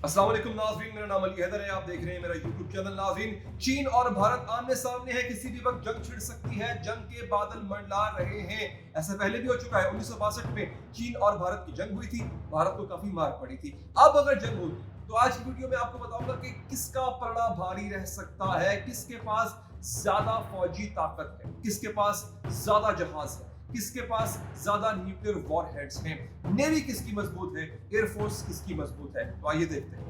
अस्सलाम वालेकुम नाज़रीन, मेरा नाम अली हैदर है। आप देख रहे हैं मेरा यूट्यूब चैनल। नाज़रीन, चीन और भारत आमने सामने है, किसी भी वक्त जंग छिड़ सकती है। जंग के बादल मंडला रहे हैं। ऐसा पहले भी हो चुका है। 1962 में चीन और भारत की जंग हुई थी, भारत को काफी मार पड़ी थी। अब अगर जंग होगी तो आज की वीडियो में आपको बताऊंगा कि किसका पलड़ा भारी रह सकता है, किसके पास ज्यादा फौजी ताकत है, किसके पास ज्यादा जहाज है, किसके पास ज्यादा न्यूक्लियर वॉरहेड्स हैं, नेवी किसकी मजबूत है, एयरफोर्स किसकी मजबूत है। तो आइए देखते हैं।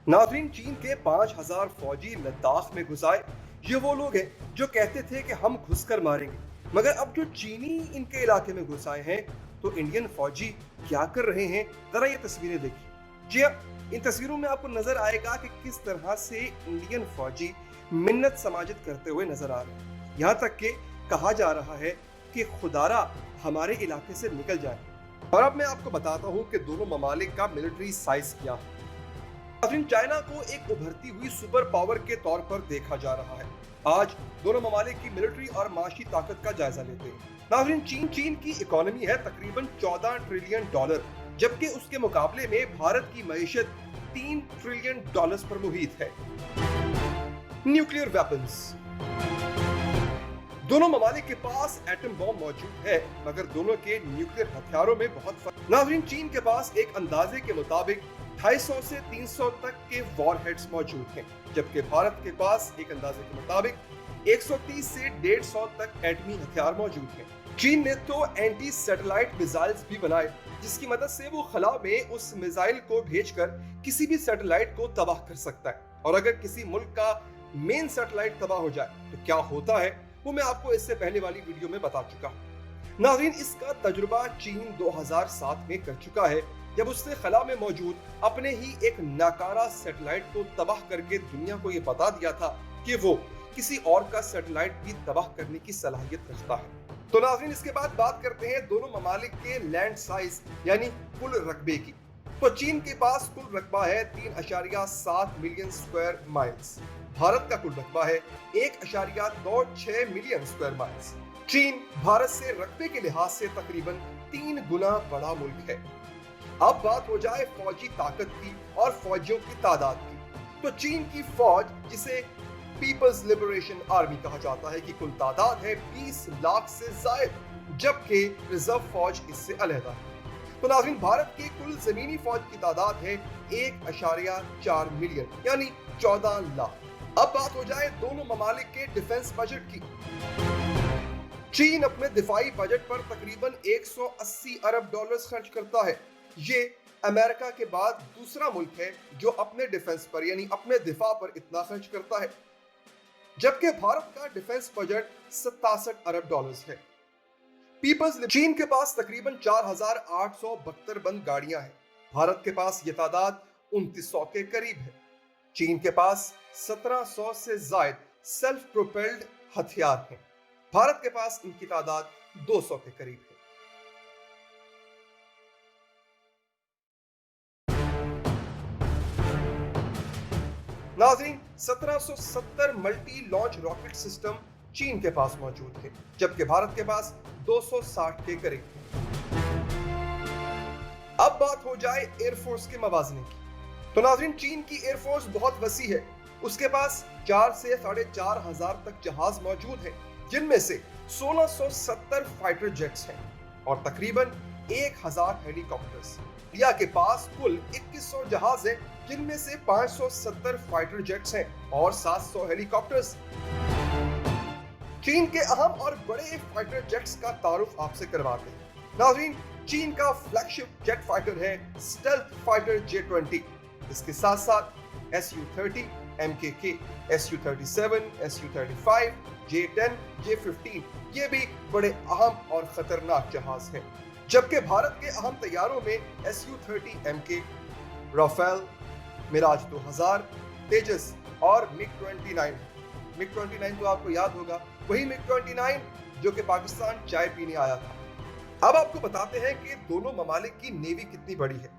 नाज़रीन, चीन के 5000 फौजी लद्दाख में घुस आए। ये वो लोग हैं जो कहते थे कि हम घुसकर मारेंगे, मगर अब जो चीनी इनके इलाके में घुस आए हैं तो इंडियन फौजी क्या कर रहे हैं, जरा ये तस्वीरें देखिए। जी हाँ, इन तस्वीरों में आपको नजर आएगा कि किस तरह से इंडियन फौजी मिन्नत समाजित करते हुए नजर आ रहे हैं। यहाँ तक कि कहा जा रहा है कि खुदारा हमारे इलाके से निकल जाए। और अब मैं आपको बताता हूँ कि दोनों ममालिक का मिलिट्री साइज क्या है। चाइना को एक उभरती हुई सुपर पावर के तौर पर देखा जा रहा है। आज दोनों ममालिक की मिलिट्री और माशी ताकत का जायजा लेते हैं। नाज़रीन, चीन की इकोनॉमी है तकरीबन $14 ट्रिलियन, जबकि उसके मुकाबले में भारत की मईशत $3 ट्रिलियन पर मुहित है। न्यूक्लियर वेपन्स, दोनों ममालिक के पास एटम बॉम्ब मौजूद है, मगर दोनों के न्यूक्लियर हथियारों में बहुत फर्क। नाज़रीन, चीन के पास एक अंदाजे के मुताबिक 250 से 300 तक के वॉरहेड्स मौजूद हैं, जबकि भारत के पास एक अंदाजे के मुताबिक 130 से 150 तक एटमी हथियार मौजूद हैं। चीन ने तो एंटी सैटेलाइट मिसाइल्स भी बनाए, जिसकी मदद से वो खला में उस मिसाइल को भेजकर किसी भी सैटेलाइट को तबाह कर सकता है। और अगर किसी मुल्क का मेन सैटेलाइट तबाह हो जाए तो क्या होता है, वो मैं आपको इससे पहले वाली वीडियो में बता चुका हूँ। नाज़रीन, इसका तजुर्बा चीन 2007 में कर चुका है, जब उसने खला में मौजूद अपने ही एक नाकारा सैटेलाइट को तबाह करके दुनिया को ये बता दिया था कि वो किसी और का सैटेलाइट भी तबाह करने की सलाहियत रखता है। तो नाज़रीन, इसके बाद बात करते हैं दोनों ममालिक के लैंड साइज यानी कुल रकबे की। तो चीन के पास कुल रकबा है 3.7 मिलियन स्क्वायर माइल्स। भारत का कुल रकबा है 1.26 मिलियन स्क्वायर माइल्स। चीन भारत से रकबे के लिहाज से तकरीबन 3 गुना बड़ा मुल्क है। अब बात हो जाए फौजी ताकत की और फौजियों की तादाद की। तो चीन की फौज, जिसे पीपल्स लिबरेशन आर्मी कहा जाता है, की कुल तादाद है 20 लाख से ज्यादा, जबकि रिजर्व फौज इससे अलहदा है। तो नाज़रीन, भारत की कुल जमीनी फौज की तादाद है 1.4 मिलियन यानी 14 लाख। अब बात हो जाए दोनों ममालिक के डिफेंस बजट की। चीन अपने दिफाई बजट पर तकरीबन 180 अरब डॉलर्स खर्च करता है। ये अमेरिका के बाद दूसरा मुल्क है जो अपने डिफेंस पर यानी अपने दिफा पर इतना खर्च करता है, जबकि भारत का डिफेंस बजट 67 अरब डॉलर्स है। चीन के पास तकरीबन 4872 बंद गाड़ियां हैं। भारत के पास ये तादाद 2900 के करीब है। चीन के पास 1700 से ज्यादा सेल्फ प्रोपेल्ड हथियार हैं। भारत के पास इनकी तादाद 200 के करीब है। नाज़रीन, 1770 मल्टी लॉन्च रॉकेट सिस्टम चीन के पास मौजूद है, जबकि भारत के पास 260 के करीब है। अब बात हो जाए एयरफोर्स के मवाजने की। तो नाज़रीन, चीन की एयरफोर्स बहुत वसी है। उसके पास 4 से 4500 तक जहाज मौजूद हैं, जिनमें से 1670 फाइटर जेट्स हैं और तकरीबन 1000 हेलीकॉप्टर्स। इंडिया के पास कुल 2100 जहाज हैं, जिनमें से 570 फाइटर जेट्स हैं और 700 हेलीकॉप्टर्स। चीन के अहम और बड़े फाइटर जेट्स का तारुफ आपसे करवाते हैं। नाज़रीन, चीन का फ्लैगशिप जेट फाइटर है स्टेल्थ फाइटर J-20। इसके साथ साथ Su-30, MKK, Su-37, Su-35, J-10, J-15 ये भी बड़े अहम और खतरनाक जहाज हैं। जबकि भारत के अहम तैयारों में Su-30 MK, राफेल, मिराज 2000, तेजस और MiG-29। MiG-29 तो आपको याद होगा, वही MiG-29 जो कि पाकिस्तान चाय पीने आया था। अब आपको बताते हैं कि दोनों ममालिक की नेवी कितनी बड़ी है।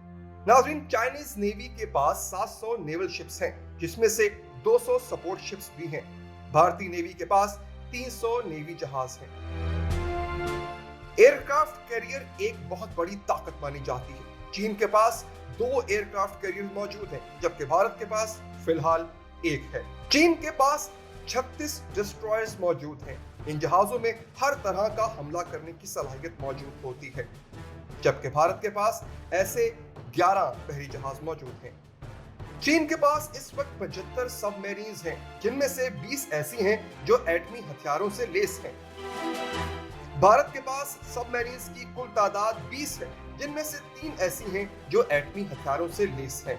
नाज़रीन, चाइनीज नेवी के पास 700 नेवल शिप्स हैं, जिसमें से 200 सपोर्ट शिप्स भी हैं। भारतीय नेवी के पास 300 नेवी जहाज हैं। एयरक्राफ्ट कैरियर एक बहुत बड़ी ताकत मानी जाती है। चीन के पास 2 एयरक्राफ्ट कैरियर मौजूद हैं, जबकि भारत के पास फिलहाल एक है। चीन के पास 36 डिस्ट्रॉयर्स मौजूद हैं। इन जहाजों में हर तरह का हमला करने की सलाहियत मौजूद होती है, जबकि भारत के पास ऐसे 11 बहरी जहाज मौजूद हैं। चीन के पास इस वक्त 75 सबमरीन्स हैं, जिनमें से 20 ऐसी हैं जो एटमी हथियारों से लैस हैं। भारत के पास सबमरीन्स की कुल तादाद 20 है, जिनमें से 3 ऐसी हैं जो एटमी हथियारों से लैस हैं।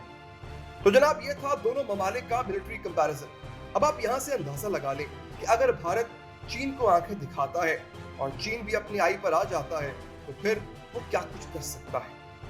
तो जनाब, ये था दोनों ममालिक का मिलिट्री कंपैरिजन। अब आप यहाँ से अंदाजा लगा लें कि अगर भारत चीन को आंखें दिखाता है और चीन भी अपनी आई पर आ जाता है, तो फिर वो क्या कुछ कर सकता है।